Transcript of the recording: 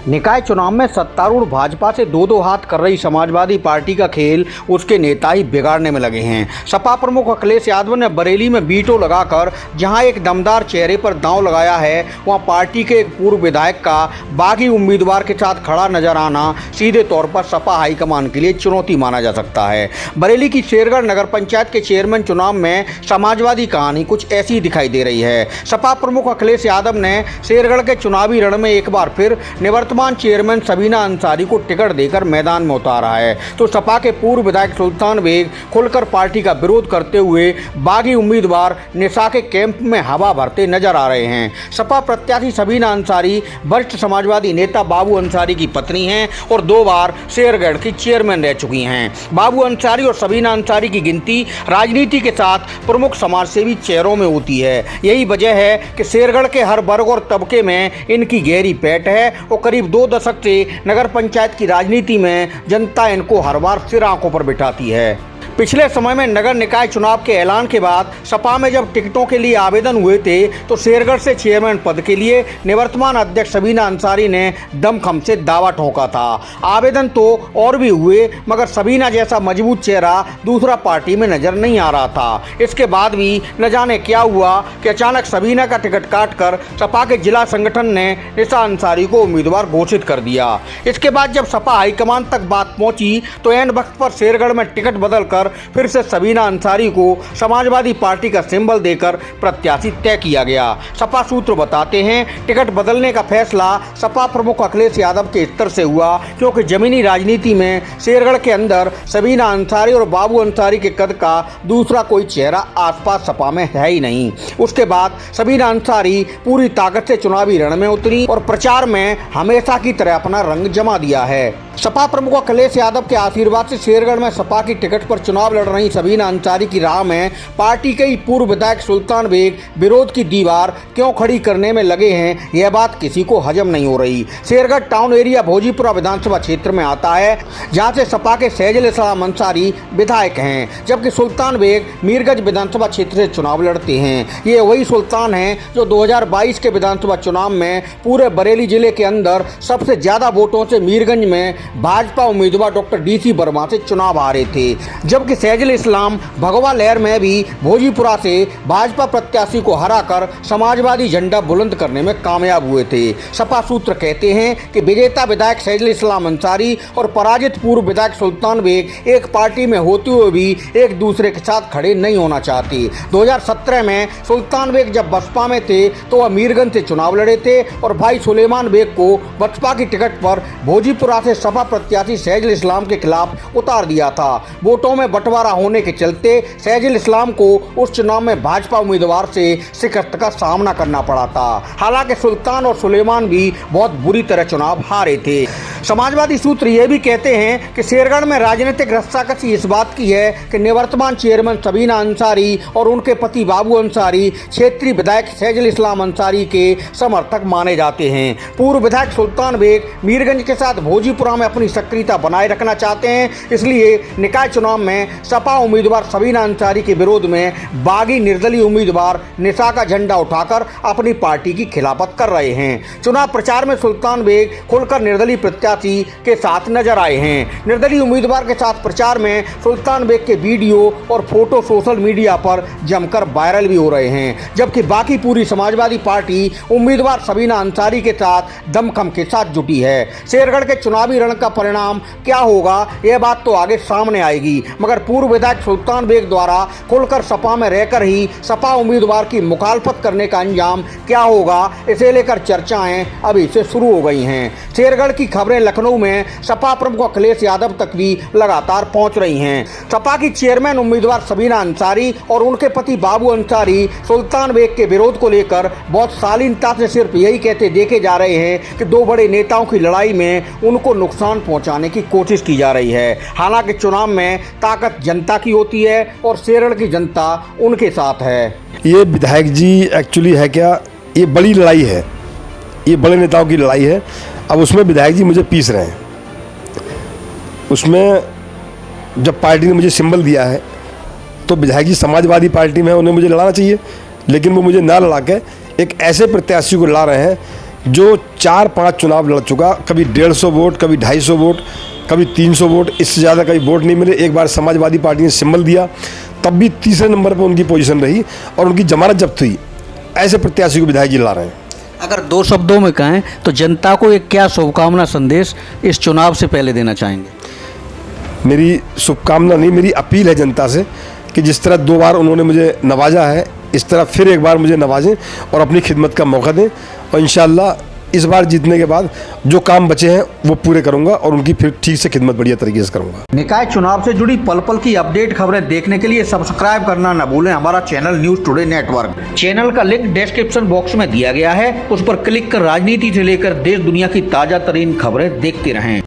निकाय चुनाव में सत्तारूढ़ भाजपा से दो हाथ कर रही समाजवादी पार्टी का खेल उसके नेता ही बिगाड़ने में लगे हैं। सपा प्रमुख अखिलेश यादव ने बरेली में वीटो लगाकर जहां एक दमदार चेहरे पर दांव लगाया है, वहां पार्टी के एक पूर्व विधायक का बागी उम्मीदवार के साथ खड़ा नजर आना सीधे तौर पर सपा हाईकमान के लिए चुनौती माना जा सकता है। बरेली की शेरगढ़ नगर पंचायत के चेयरमैन चुनाव में समाजवादी कहानी कुछ ऐसी दिखाई दे रही है। सपा प्रमुख अखिलेश यादव ने शेरगढ़ के चुनावी रण में एक बार फिर निवर्तमान चेयरमैन सबीना अंसारी को टिकट देकर मैदान में उतारा है, तो सपा के पूर्व विधायक सुल्तान बेग खुलकर पार्टी का विरोध करते हुए बागी उम्मीदवार निशा के कैंप में हवा भरते नजर आ रहे हैं। सपा प्रत्याशी सबीना अंसारी वरिष्ठ समाजवादी नेता बाबू अंसारी की पत्नी हैं और 2 बार शेरगढ़ की चेयरमैन रह चुकी हैं। बाबू अंसारी और सबीना अंसारी की गिनती राजनीति के साथ प्रमुख समाजसेवी चेहरों में होती है। यही वजह है कि शेरगढ़ के हर वर्ग और तबके में इनकी गहरी पैठ है और करीब 2 दशक से नगर पंचायत की राजनीति में जनता इनको हर बार सिर आंखों पर बिठाती है। पिछले समय में नगर निकाय चुनाव के ऐलान के बाद सपा में जब टिकटों के लिए आवेदन हुए थे, तो शेरगढ़ से चेयरमैन पद के लिए निवर्तमान अध्यक्ष सबीना अंसारी ने दमखम से दावा ठोका था। आवेदन तो और भी हुए, मगर सबीना जैसा मजबूत चेहरा दूसरा पार्टी में नजर नहीं आ रहा था। इसके बाद भी न जाने क्या हुआ कि अचानक सबीना का टिकट काटकर सपा के जिला संगठन ने निशा अंसारी को उम्मीदवार घोषित कर दिया। इसके बाद जब सपा हाईकमान तक बात पहुंची, तो ऐन वक्त पर शेरगढ़ में टिकट बदलकर फिर से सबीना अंसारी को समाजवादी पार्टी का सिंबल देकर प्रत्याशी तय किया गया। सपा सूत्र बताते हैं, टिकट बदलने का फैसला सपा प्रमुख अखिलेश यादव के स्तर से हुआ, क्योंकि जमीनी राजनीति में शेरगढ़ के अंदर सबीना अंसारी और बाबू अंसारी के कद का दूसरा कोई चेहरा आसपास सपा में है ही नहीं। उसके बाद सबीना अंसारी पूरी ताकत से चुनावी रण में उतरी और प्रचार में हमेशा की तरह अपना रंग जमा दिया है। सपा प्रमुख अखिलेश यादव के आशीर्वाद से शेरगढ़ में सपा की टिकट पर चुनाव लड़ रही सबीना अंसारी की राह में पार्टी के ही पूर्व विधायक सुल्तान बेग विरोध की दीवार क्यों खड़ी करने में लगे हैं, यह बात किसी को हजम नहीं हो रही। शेरगढ़ टाउन एरिया भोजीपुरा विधानसभा क्षेत्र में आता है, जहां से सपा के सैजुल इस्लाम अंसारी विधायक हैं, जबकि सुल्तान बेग मीरगंज विधानसभा क्षेत्र से चुनाव लड़ते हैं। ये वही सुल्तान हैं जो 2022 के विधानसभा चुनाव में पूरे बरेली जिले के अंदर सबसे ज्यादा वोटों से मीरगंज में भाजपा उम्मीदवार डॉक्टर DC वर्मा से चुनाव हारे थे, जबकि सैजुल इस्लाम भगवा लहर में भी भोजीपुरा से भाजपा प्रत्याशी को हराकर समाजवादी झंडा बुलंद करने में कामयाब हुए थे। सपा सूत्र कहते हैं कि विजेता विधायक सैजुल इस्लाम अंसारी और पराजित पूर्व विधायक सुल्तान बेग एक पार्टी में होते हुए भी एक दूसरे के साथ खड़े नहीं होना चाहते। 2017 में सुल्तान बेग जब बसपा में थे तो वह मीरगंज से चुनाव लड़े थे और भाई सुलेमान बेग को बसपा की टिकट पर भोजीपुरा से सपा प्रत्याशी सैजुल इस्लाम के खिलाफ उतार दिया था। वोटों में बंटवारा होने के चलते सैजुल इस्लाम को उस चुनाव में भाजपा उम्मीदवार से शिकस्त का सामना करना पड़ा था। हालांकि सुल्तान और सुलेमान भी बहुत बुरी तरह चुनाव हारे थे। समाजवादी सूत्र ये भी कहते हैं कि शेरगढ़ में राजनीतिक रस्साकसी इस बात की है कि निवर्तमान चेयरमैन सबीना अंसारी और उनके पति बाबू अंसारी क्षेत्रीय विधायक सैजुल इस्लाम अंसारी के समर्थक माने जाते हैं। पूर्व विधायक सुल्तान बेग मीरगंज के साथ भोजीपुरा में अपनी सक्रियता बनाए रखना चाहते हैं, इसलिए निकाय चुनाव में सपा उम्मीदवार सबीना अंसारी के विरोध में बागी निर्दलीय उम्मीदवार निशा का झंडा उठाकर अपनी पार्टी की खिलाफत कर रहे हैं। चुनाव प्रचार में सुल्तान बेग खुलकर निर्दलीय प्रत्याशी के साथ नजर आए हैं। निर्दलीय उम्मीदवार के साथ प्रचार में सुल्तान बेग के वीडियो और फोटो सोशल मीडिया पर जमकर वायरल भी हो रहे हैं, जबकि बाकी पूरी समाजवादी पार्टी उम्मीदवार सबीना अंसारी के साथ दमखम के साथ जुटी है। शेरगढ़ के चुनावी रण का परिणाम क्या होगा, यह बात तो आगे सामने आएगी, मगर पूर्व विधायक सुल्तान बेग द्वारा खुलकर सपा में रहकर ही सपा उम्मीदवार की मुखालफत करने का अंजाम क्या होगा, इसे लेकर चर्चाएं अभी से शुरू हो गई हैं। शेरगढ़ की खबरें लखनऊ में सपा प्रमुख अखिलेश यादव तक भी लगातार पहुंच रही हैं। सपा की चेयरमैन उम्मीदवार सबीना अंसारी और उनके पति बाबू अंसारी सुल्तान बेग के विरोध को लेकर बहुत शालीनता से सिर्फ यही कहते देखे जा रहे हैं कि 2 बड़े नेताओं की लड़ाई में उनको नुकसान पहुंचाने की कोशिश की जा रही है। हालांकि चुनाव में ताकत जनता की होती है और शेरगढ़ की जनता उनके साथ है। ये विधायक जी एक्चुअली है क्या, ये बड़ी लड़ाई है, ये बड़े नेताओं की लड़ाई है। अब उसमें विधायक जी मुझे पीस रहे हैं। उसमें जब पार्टी ने मुझे सिंबल दिया है तो विधायक जी समाजवादी पार्टी में है, उन्हें मुझे लड़ाना चाहिए, लेकिन वो मुझे ना लड़ा के एक ऐसे प्रत्याशी को लड़ा रहे हैं जो 4-5 चुनाव लड़ चुका, कभी 150 वोट, कभी 250 वोट, कभी 300 वोट, इससे ज़्यादा कभी वोट नहीं मिले। एक बार समाजवादी पार्टी ने सिंबल दिया, तब भी तीसरे नंबर पर उनकी पोजीशन रही और उनकी जमानत जब्त हुई। ऐसे प्रत्याशी को विधायक जी ला रहे हैं। अगर दो शब्दों में कहें तो जनता को एक क्या शुभकामना संदेश इस चुनाव से पहले देना चाहेंगे? मेरी शुभकामना नहीं, मेरी अपील है जनता से कि जिस तरह 2 बार उन्होंने मुझे नवाजा है, इस तरह फिर एक बार मुझे नवाजें और अपनी खिदमत का मौका दें। और इंशाअल्लाह इस बार जीतने के बाद जो काम बचे हैं वो पूरे करूंगा और उनकी फिर ठीक से खिदमत बढ़िया तरीके से करूंगा। निकाय चुनाव से जुड़ी पल पल की अपडेट खबरें देखने के लिए सब्सक्राइब करना न भूलें हमारा channel news today network. Channel का लिंक डिस्क्रिप्शन बॉक्स में दिया गया है, उस पर क्लिक कर राजनीति से लेकर देश दुनिया की ताजा तरीन खबरें देखते रहें।